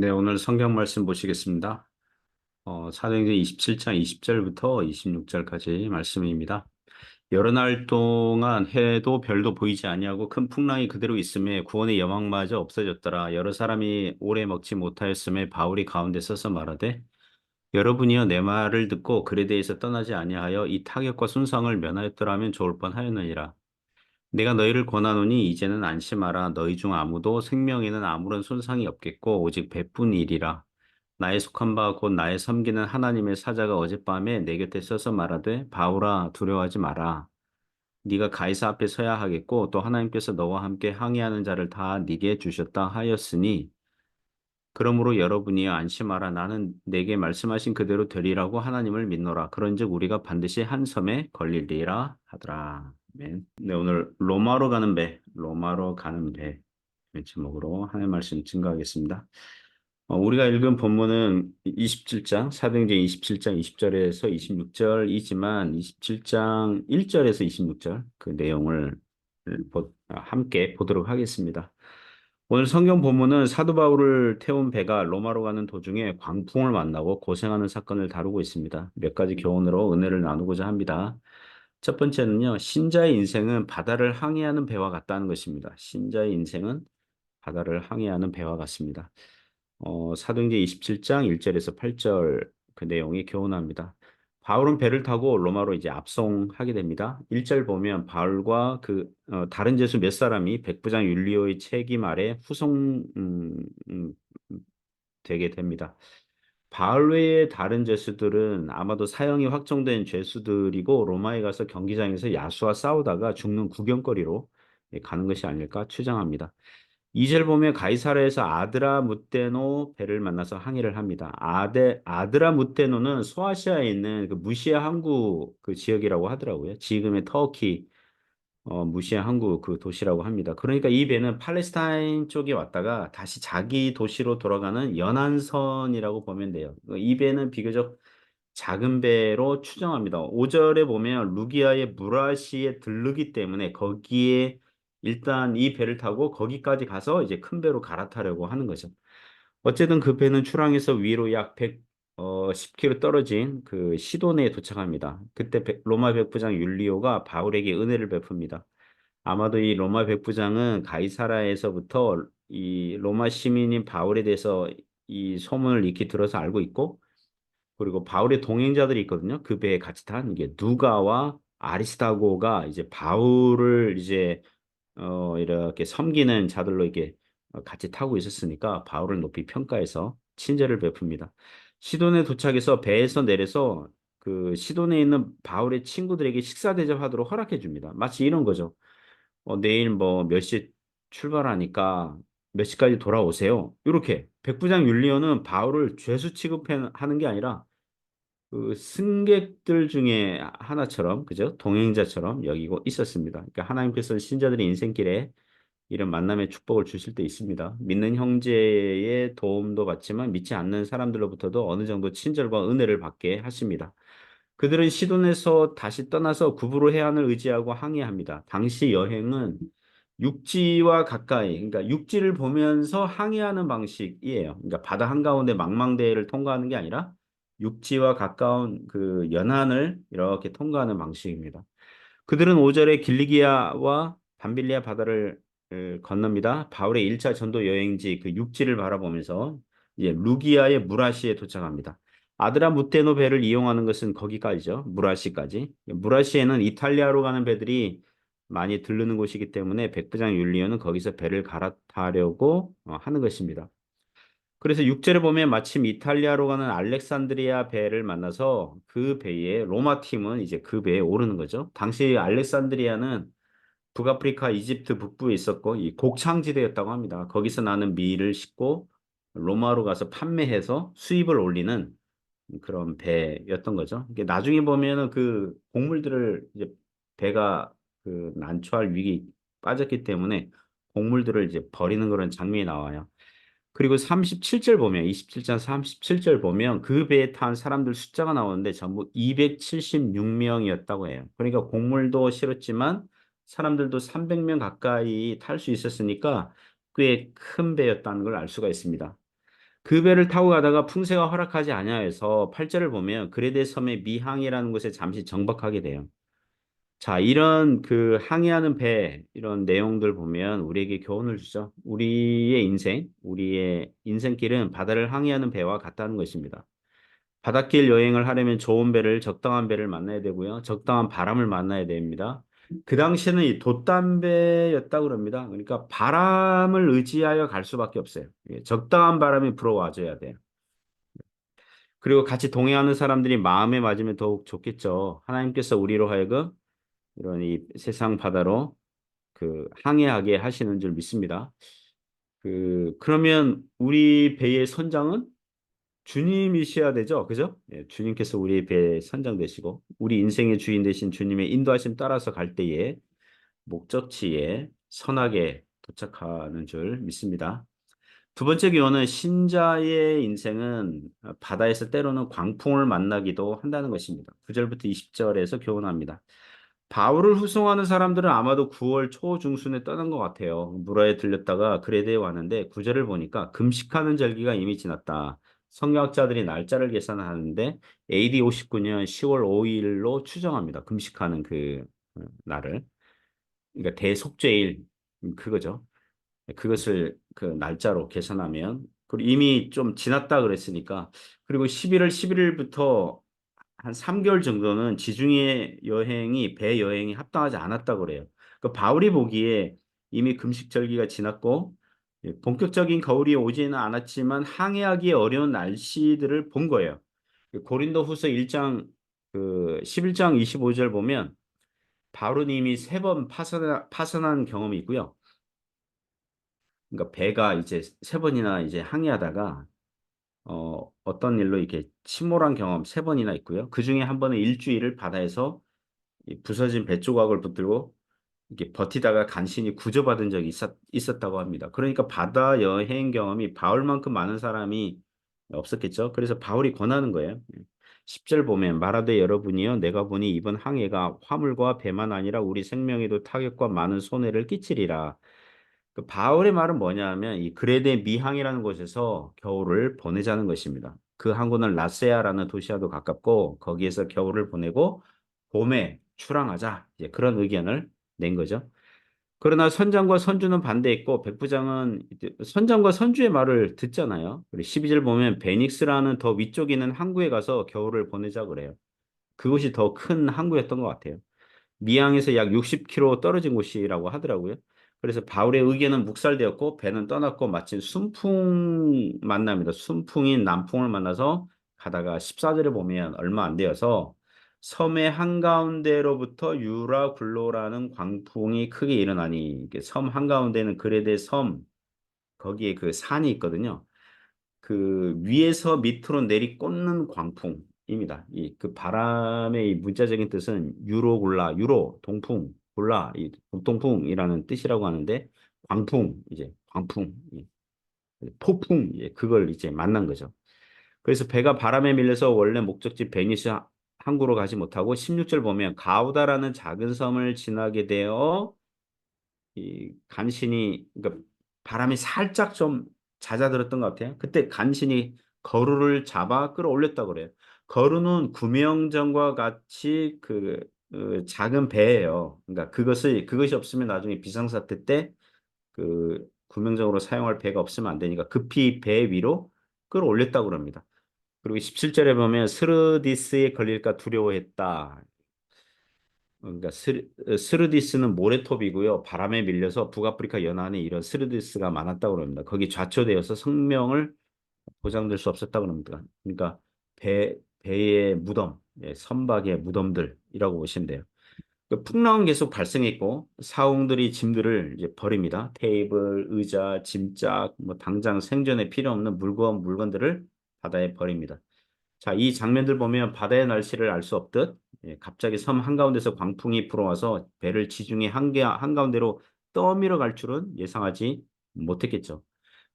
네, 오늘 성경 말씀 보시겠습니다. 사도행전 27장 20절부터 26절까지 말씀입니다. 여러 날 동안 해도 별도 보이지 아니하고 큰 풍랑이 그대로 있음에 구원의 여망마저 없어졌더라. 여러 사람이 오래 먹지 못하였음에 바울이 가운데 서서 말하되 여러분이여 내 말을 듣고 그레데에서 떠나지 아니하여 이 타격과 손상을 면하였더라면 좋을 뻔하였느니라. 내가 너희를 권하노니 이제는 안심하라. 너희 중 아무도 생명에는 아무런 손상이 없겠고 오직 배뿐이리라. 나의 속한 바 곧 나의 섬기는 하나님의 사자가 어젯밤에 내 곁에 서서 말하되 바울아 두려워하지 마라. 네가 가이사 앞에 서야 하겠고 또 하나님께서 너와 함께 항해하는 자를 다 네게 주셨다 하였으니 그러므로 여러분이여 안심하라. 나는 내게 말씀하신 그대로 되리라고 하나님을 믿노라. 그런즉 우리가 반드시 한 섬에 걸리리라 하더라. 아멘. 네, 오늘 로마로 가는 배 제목으로 하나님 말씀 증거하겠습니다. 우리가 읽은 본문은 27장, 사도행전 27장 20절에서 26절이지만 27장 1절에서 26절 그 내용을 함께 보도록 하겠습니다. 오늘 성경 본문은 사도 바울을 태운 배가 로마로 가는 도중에 광풍을 만나고 고생하는 사건을 다루고 있습니다. 몇 가지 교훈으로 은혜를 나누고자 합니다. 첫 번째는요, 신자의 인생은 바다를 항해하는 배와 같다는 것입니다. 신자의 인생은 바다를 항해하는 배와 같습니다. 사도행전 27장 1절에서 8절 그 내용이 교훈합니다. 바울은 배를 타고 로마로 이제 압송하게 됩니다. 1절 보면 바울과 다른 제수 몇 사람이 백부장 율리오의 책임 아래 음, 되게 됩니다. 바울 외의 다른 죄수들은 아마도 사형이 확정된 죄수들이고 로마에 가서 경기장에서 야수와 싸우다가 죽는 구경거리로 가는 것이 아닐까 추정합니다. 2절 보면 가이사르에서 아드라무테노 배를 만나서 항해를 합니다. 아드라무테노는 소아시아에 있는 그 무시아 항구 그 지역이라고 하더라고요. 지금의 터키 무시아 항구 그 도시라고 합니다. 그러니까 이 배는 팔레스타인 쪽에 왔다가 다시 자기 도시로 돌아가는 연안선이라고 보면 돼요. 이 배는 비교적 작은 배로 추정합니다. 5절에 보면 루기아의 무라시에 들르기 때문에 거기에 일단 이 배를 타고 거기까지 가서 이제 큰 배로 갈아타려고 하는 거죠. 어쨌든 그 배는 출항해서 위로 약 10km 떨어진 그 시도네에 도착합니다. 그때 로마 백부장 율리오가 바울에게 은혜를 베풉니다. 아마도 이 로마 백부장은 가이사라에서부터 이 로마 시민인 바울에 대해서 이 소문을 익히 들어서 알고 있고 그리고 바울의 동행자들이 있거든요. 그 배에 같이 탄 이게 누가와 아리스타고가 이제 바울을 이제 이렇게 섬기는 자들로 이렇게 같이 타고 있었으니까 바울을 높이 평가해서 친절을 베풉니다. 시돈에 도착해서 배에서 내려서 그 시돈에 있는 바울의 친구들에게 식사 대접하도록 허락해 줍니다. 마치 이런 거죠. 내일 뭐 몇 시 출발하니까 몇 시까지 돌아오세요. 이렇게 백부장 율리오는 바울을 죄수 취급하는 게 아니라 그 승객들 중에 하나처럼 그죠? 동행자처럼 여기고 있었습니다. 그러니까 하나님께서는 신자들의 인생길에 이런 만남의 축복을 주실 때 있습니다. 믿는 형제의 도움도 받지만 믿지 않는 사람들로부터도 어느 정도 친절과 은혜를 받게 하십니다. 그들은 시돈에서 다시 떠나서 구부로 해안을 의지하고 항해합니다. 당시 여행은 육지와 가까이, 그러니까 육지를 보면서 항해하는 방식이에요. 그러니까 바다 한가운데 망망대해를 통과하는 게 아니라 육지와 가까운 그 연안을 이렇게 통과하는 방식입니다. 그들은 오절에 길리기아와 밤빌리아 바다를 건넙니다. 바울의 1차 전도 여행지 그 육지를 바라보면서 이제 루기아의 무라시에 도착합니다. 아드라무테노 배를 이용하는 것은 거기까지죠. 무라시까지. 무라시에는 이탈리아로 가는 배들이 많이 들르는 곳이기 때문에 백부장 율리오는 거기서 배를 갈아타려고 하는 것입니다. 그래서 6절에 보면 마침 이탈리아로 가는 알렉산드리아 배를 만나서 그 배에 로마 팀은 이제 그 배에 오르는 거죠. 당시 알렉산드리아는 북아프리카 이집트 북부에 있었고 이 곡창지대였다고 합니다. 거기서 나는 밀을 싣고 로마로 가서 판매해서 수입을 올리는 그런 배였던 거죠. 이게 나중에 보면은 그 곡물들을 이제 배가 그 난초할 위기 빠졌기 때문에 곡물들을 이제 버리는 그런 장면이 나와요. 그리고 37절 보면 27장 37절 보면 그 배에 탄 사람들 숫자가 나오는데 전부 276명이었다고 해요. 그러니까 곡물도 실었지만 사람들도 300명 가까이 탈 수 있었으니까 꽤 큰 배였다는 걸 알 수가 있습니다. 그 배를 타고 가다가 풍세가 허락하지 아니하여서 8절을 보면 그레데 섬의 미항이라는 곳에 잠시 정박하게 돼요. 자, 이런 그 항해하는 배, 이런 내용들 보면 우리에게 교훈을 주죠. 우리의 인생길은 바다를 항해하는 배와 같다는 것입니다. 바닷길 여행을 하려면 좋은 배를, 적당한 배를 만나야 되고요. 적당한 바람을 만나야 됩니다. 그 당시에는 이 돛담배였다고 그럽니다. 그러니까 바람을 의지하여 갈 수밖에 없어요. 예, 적당한 바람이 불어와줘야 돼요. 그리고 같이 동행하는 사람들이 마음에 맞으면 더욱 좋겠죠. 하나님께서 우리로 하여금 이런 이 세상 바다로 그 항해하게 하시는 줄 믿습니다. 그러면 우리 배의 선장은 주님이셔야 되죠. 그죠? 예, 주님께서 우리 배의 선장 되시고 우리 인생의 주인 되신 주님의 인도하심 따라서 갈 때에 목적지에 선하게 도착하는 줄 믿습니다. 두 번째 교훈은 신자의 인생은 바다에서 때로는 광풍을 만나기도 한다는 것입니다. 9절부터 20절에서 교훈합니다. 바울을 후송하는 사람들은 아마도 9월 초중순에 떠난 것 같아요. 무라에 들렸다가 그레데에 왔는데 9절을 보니까 금식하는 절기가 이미 지났다. 성경학자들이 날짜를 계산하는데 AD 59년 10월 5일로 추정합니다. 금식하는 그 날을. 그러니까 대속죄일 그거죠. 그것을 그 날짜로 계산하면 그리고 이미 좀 지났다 그랬으니까 그리고 11월 11일부터 한 3개월 정도는 지중해 여행이 배 여행이 합당하지 않았다고 그래요. 그 바울이 보기에 이미 금식절기가 지났고 본격적인 겨울이 오지는 않았지만 항해하기 어려운 날씨들을 본 거예요. 고린도후서 1장 11장 25절 보면 바울은 이미 3번 파선한 경험이 있고요. 그러니까 배가 이제 3번이나 이제 항해하다가 어떤 일로 이렇게 침몰한 경험 3번이나 있고요. 그 중에 한 번은 일주일을 바다에서 이 부서진 배 조각을 붙들고 이게 버티다가 간신히 구조받은 적이 있었다고 합니다. 그러니까 바다 여행 경험이 바울만큼 많은 사람이 없었겠죠. 그래서 바울이 권하는 거예요. 10절 보면 말하되 여러분이요 내가 보니 이번 항해가 화물과 배만 아니라 우리 생명에도 타격과 많은 손해를 끼치리라. 그 바울의 말은 뭐냐면 이 그레데 미항이라는 곳에서 겨울을 보내자는 것입니다. 그 항구는 라세아라는 도시와도 가깝고 거기에서 겨울을 보내고 봄에 출항하자. 이제 그런 의견을 낸 거죠. 그러나 선장과 선주는 반대했고 백부장은 이제 선장과 선주의 말을 듣잖아요. 그리고 12절 보면 베닉스라는 더 위쪽에 있는 항구에 가서 겨울을 보내자 그래요. 그곳이 더 큰 항구였던 것 같아요. 미양에서 약 60km 떨어진 곳이라고 하더라고요. 그래서 바울의 의견은 묵살되었고 배는 떠났고 마침 순풍 만납니다. 순풍인 남풍을 만나서 가다가 14절을 보면 얼마 안 되어서 섬의 한가운데로부터 유라굴로라는 광풍이 크게 일어나니 이게 섬 한가운데는 그레데 섬 거기에 그 산이 있거든요. 그 위에서 밑으로 내리꽂는 광풍입니다. 이 그 바람의 이 문자적인 뜻은 유로굴라, 유로 동풍, 골라 이 북동풍이라는 뜻이라고 하는데 광풍 이제 광풍, 폭풍 그걸 이제 만난 거죠. 그래서 배가 바람에 밀려서 원래 목적지 베니스 항구로 가지 못하고 16절 보면 가우다라는 작은 섬을 지나게 되어 이 간신히 그러니까 바람이 살짝 좀 잦아들었던 것 같아요. 그때 간신히 거루를 잡아 끌어올렸다고 그래요. 거루는 구명정과 같이 작은 배예요. 그러니까 그것이 없으면 나중에 비상사태 때 그 구명정으로 사용할 배가 없으면 안 되니까 급히 배 위로 끌어올렸다고 그럽니다. 그리고 17절에 보면 스르디스에 걸릴까 두려워했다. 그러니까 스르디스는 모래톱이고요. 바람에 밀려서 북아프리카 연안에 이런 스르디스가 많았다고 합니다. 거기 좌초되어서 생명을 보장될 수 없었다고 합니다. 그러니까 배의 무덤, 선박의 무덤들이라고 보시면 돼요. 그 풍랑은 계속 발생했고 사홍들이 짐들을 이제 버립니다. 테이블, 의자, 짐짝, 뭐 당장 생존에 필요 없는 물건들을 바다에 버립니다. 자, 이 장면들 보면 바다의 날씨를 알 수 없듯 갑자기 섬 한가운데서 광풍이 불어와서 배를 지중해 한가운데로 떠밀어 갈 줄은 예상하지 못했겠죠.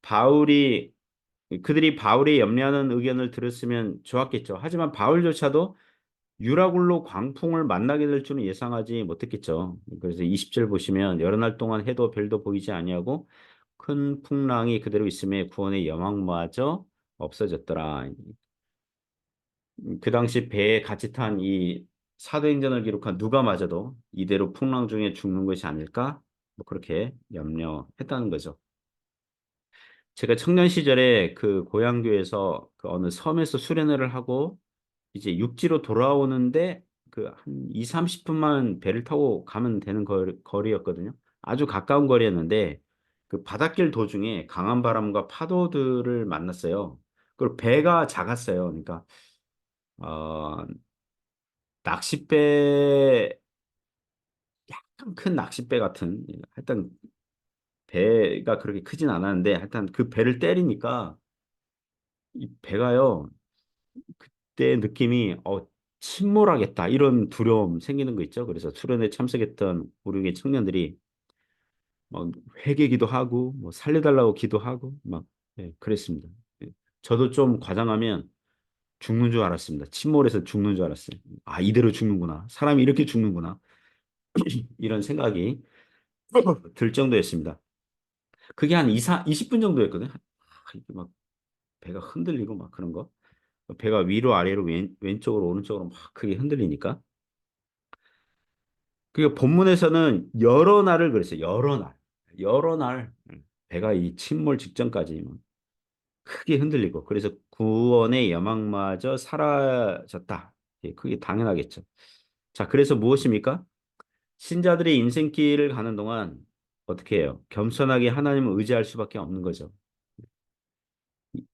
바울이 그들이 바울의 염려하는 의견을 들었으면 좋았겠죠. 하지만 바울조차도 유라굴로 광풍을 만나게 될 줄은 예상하지 못했겠죠. 그래서 20절 보시면 여러 날 동안 해도 별도 보이지 아니하고 큰 풍랑이 그대로 있음에 구원의 여망마저 없어졌더라. 그 당시 배에 같이 탄 이 사도행전을 기록한 누가마저도 이대로 풍랑 중에 죽는 것이 아닐까? 뭐 그렇게 염려했다는 거죠. 제가 청년 시절에 그 고향교에서 그 어느 섬에서 수련회를 하고 이제 육지로 돌아오는데 그 한 2, 30분만 배를 타고 가면 되는 거리였거든요. 아주 가까운 거리였는데 그 바닷길 도중에 강한 바람과 파도들을 만났어요. 그리고 배가 작았어요. 그러니까 어, 낚싯배 약간 큰 낚싯배 같은 하여튼 배가 그렇게 크진 않았는데 하여튼 그 배를 때리니까 이 배가요 그때 느낌이 침몰하겠다 이런 두려움 생기는 거 있죠. 그래서 수련회 참석했던 우리 청년들이 막 회개기도 하고 뭐 살려달라고 기도하고 막 그랬습니다. 예. 저도 좀 과장하면 죽는 줄 알았습니다. 침몰해서 죽는 줄 알았어요. 아, 이대로 죽는구나. 사람이 이렇게 죽는구나. 이런 생각이 들 정도였습니다. 그게 한 20분 정도였거든요. 이게 막 배가 흔들리고 막 그런 거. 배가 위로 아래로 왼쪽으로 오른쪽으로 막 크게 흔들리니까. 그 본문에서는 여러 날을 그랬어요. 여러 날. 여러 날. 배가 이 침몰 직전까지 막 크게 흔들리고. 그래서 구원의 여망마저 사라졌다. 예, 그게 당연하겠죠. 자, 그래서 무엇입니까? 신자들이 인생길을 가는 동안 어떻게 해요? 겸손하게 하나님을 의지할 수밖에 없는 거죠.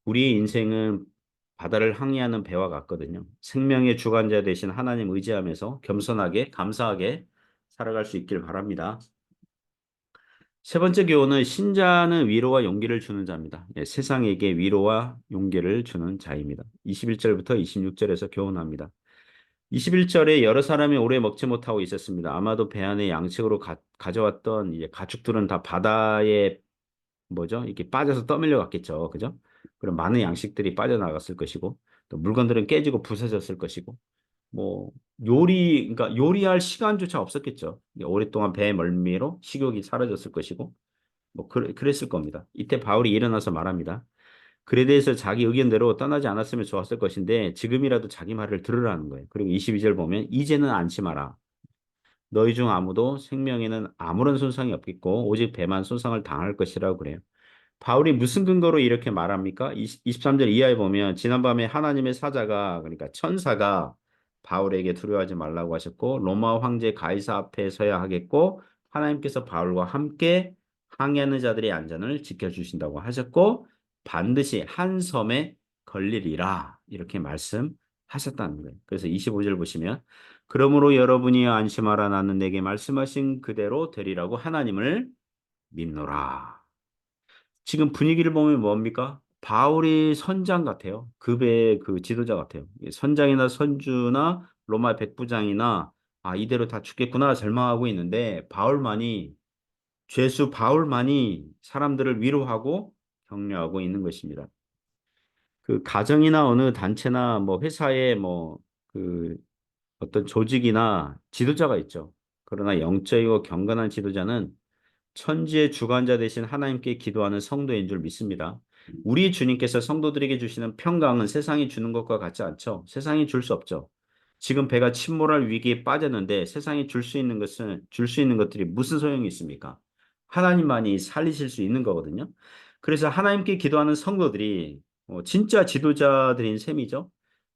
우리의 인생은 바다를 항해하는 배와 같거든요. 생명의 주관자 되신 하나님 의지하면서 겸손하게, 감사하게 살아갈 수 있길 바랍니다. 세 번째 교훈은 신자는 위로와 용기를 주는 자입니다. 예, 세상에게 위로와 용기를 주는 자입니다. 21절부터 26절에서 교훈합니다. 21절에 여러 사람이 오래 먹지 못하고 있었습니다. 아마도 배 안에 양식으로 가져왔던 이제 가축들은 다 바다에 뭐죠? 이렇게 빠져서 떠밀려 갔겠죠. 그죠? 그럼 많은 양식들이 빠져나갔을 것이고, 또 물건들은 깨지고 부서졌을 것이고, 뭐, 그러니까 요리할 시간조차 없었겠죠. 오랫동안 배의 멀미로 식욕이 사라졌을 것이고, 뭐, 그랬을 겁니다. 이때 바울이 일어나서 말합니다. 그에 대해서 자기 의견대로 떠나지 않았으면 좋았을 것인데, 지금이라도 자기 말을 들으라는 거예요. 그리고 22절 보면, 이제는 안심하라. 너희 중 아무도 생명에는 아무런 손상이 없겠고, 오직 배만 손상을 당할 것이라고 그래요. 바울이 무슨 근거로 이렇게 말합니까? 23절 이하에 보면 지난밤에 하나님의 사자가 그러니까 천사가 바울에게 두려워하지 말라고 하셨고 로마 황제 가이사 앞에 서야 하겠고 하나님께서 바울과 함께 항해하는 자들의 안전을 지켜주신다고 하셨고 반드시 한 섬에 걸리리라 이렇게 말씀하셨다는 거예요. 그래서 25절 보시면 그러므로 여러분이 안심하라 나는 내게 말씀하신 그대로 되리라고 하나님을 믿노라. 지금 분위기를 보면 뭡니까? 바울이 선장 같아요. 급의 그 지도자 같아요. 선장이나 선주나 로마 백부장이나 아, 이대로 다 죽겠구나 절망하고 있는데 죄수 바울만이 사람들을 위로하고 격려하고 있는 것입니다. 그 가정이나 어느 단체나 뭐 회사에 뭐 그 어떤 조직이나 지도자가 있죠. 그러나 영적이고 경건한 지도자는 천지의 주관자 되신 하나님께 기도하는 성도인 줄 믿습니다. 우리 주님께서 성도들에게 주시는 평강은 세상이 주는 것과 같지 않죠. 세상이 줄 수 없죠. 지금 배가 침몰할 위기에 빠졌는데 세상이 줄 수 있는 것들이 무슨 소용이 있습니까? 하나님만이 살리실 수 있는 거거든요. 그래서 하나님께 기도하는 성도들이 진짜 지도자들인 셈이죠.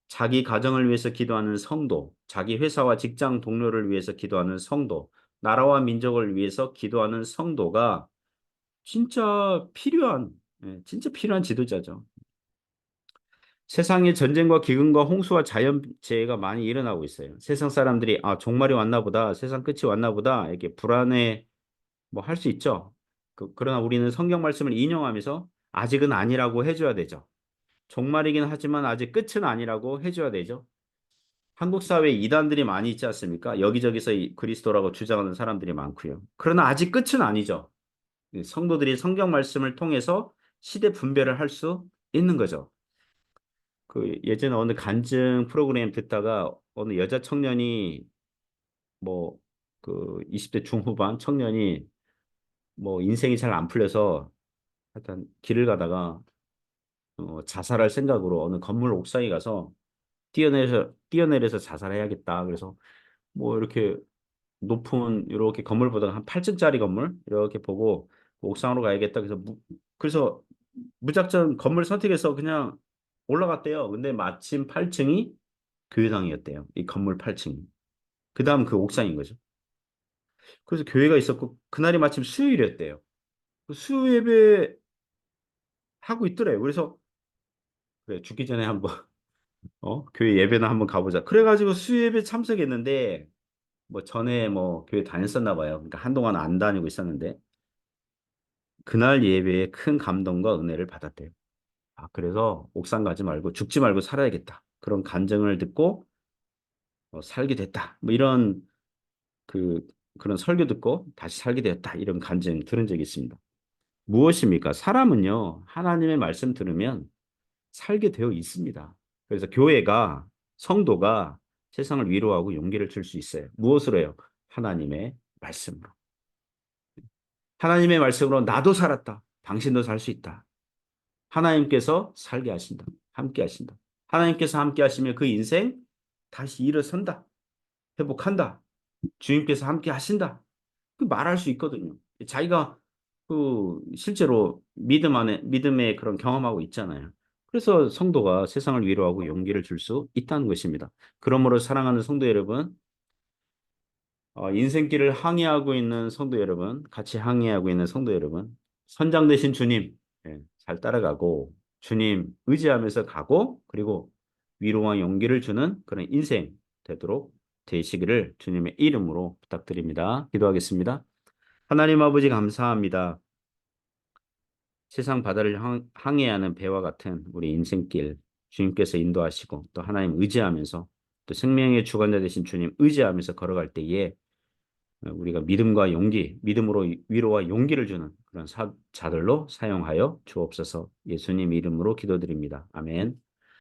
자기 가정을 위해서 기도하는 성도, 자기 회사와 직장 동료를 위해서 기도하는 성도, 나라와 민족을 위해서 기도하는 성도가 진짜 필요한 지도자죠. 세상에 전쟁과 기근과 홍수와 자연재해가 많이 일어나고 있어요. 세상 사람들이 아, 종말이 왔나 보다, 세상 끝이 왔나 보다, 이렇게 불안해 뭐 할 수 있죠. 그러나 우리는 성경 말씀을 인용하면서 아직은 아니라고 해줘야 되죠. 종말이긴 하지만 아직 끝은 아니라고 해줘야 되죠. 한국 사회에 이단들이 많이 있지 않습니까? 여기저기서 그리스도라고 주장하는 사람들이 많고요. 그러나 아직 끝은 아니죠. 성도들이 성경 말씀을 통해서 시대 분별을 할 수 있는 거죠. 그 예전에 어느 간증 프로그램 듣다가 어느 여자 청년이 뭐 그 20대 중후반 청년이 뭐 인생이 잘 안 풀려서 하여튼 길을 가다가 자살할 생각으로 어느 건물 옥상에 가서 뛰어내려서 자살해야겠다. 그래서 뭐 이렇게 높은 이렇게 건물 보다가 한 8층짜리 건물 이렇게 보고 옥상으로 가야겠다. 그래서 무작정 건물 선택해서 그냥 올라갔대요. 근데 마침 8층이 교회당이었대요. 이 건물 8층이. 그다음 그 옥상인 거죠. 그래서 교회가 있었고 그날이 마침 수요일이었대요. 그 수요 예배 하고 있더래요. 그래서 그래 죽기 전에 한번 교회 예배나 한번 가보자. 그래가지고 수요 예배 참석했는데 뭐 전에 뭐 교회 다녔었나 봐요. 그러니까 한동안 안 다니고 있었는데 그날 예배에 큰 감동과 은혜를 받았대요. 아, 그래서 옥상 가지 말고 죽지 말고 살아야겠다. 그런 간증을 듣고 살게 됐다. 뭐 이런 그 그런 설교 듣고 다시 살게 되었다. 이런 간증 들은 적이 있습니다. 무엇입니까? 사람은요, 하나님의 말씀 들으면 살게 되어 있습니다. 그래서 교회가, 성도가 세상을 위로하고 용기를 줄 수 있어요. 무엇으로 해요? 하나님의 말씀으로. 하나님의 말씀으로 나도 살았다. 당신도 살 수 있다. 하나님께서 살게 하신다. 함께 하신다. 하나님께서 함께 하시면 그 인생 다시 일어선다. 회복한다. 주님께서 함께 하신다. 그 말할 수 있거든요. 자기가 그 실제로 믿음의 그런 경험하고 있잖아요. 그래서 성도가 세상을 위로하고 용기를 줄 수 있다는 것입니다. 그러므로 사랑하는 성도 여러분, 인생길을 항해하고 있는 성도 여러분, 같이 항해하고 있는 성도 여러분, 선장 되신 주님, 잘 따라가고 주님 의지하면서 가고 그리고 위로와 용기를 주는 그런 인생 되도록 되시기를 주님의 이름으로 부탁드립니다. 기도하겠습니다. 하나님 아버지 감사합니다. 세상 바다를 항해하는 배와 같은 우리 인생길 주님께서 인도하시고 또 하나님 의지하면서 또 생명의 주관자 되신 주님 의지하면서 걸어갈 때에 우리가 믿음과 용기, 믿음으로 위로와 용기를 주는 그런 자들로 사용하여 주옵소서. 예수님 이름으로 기도드립니다. 아멘.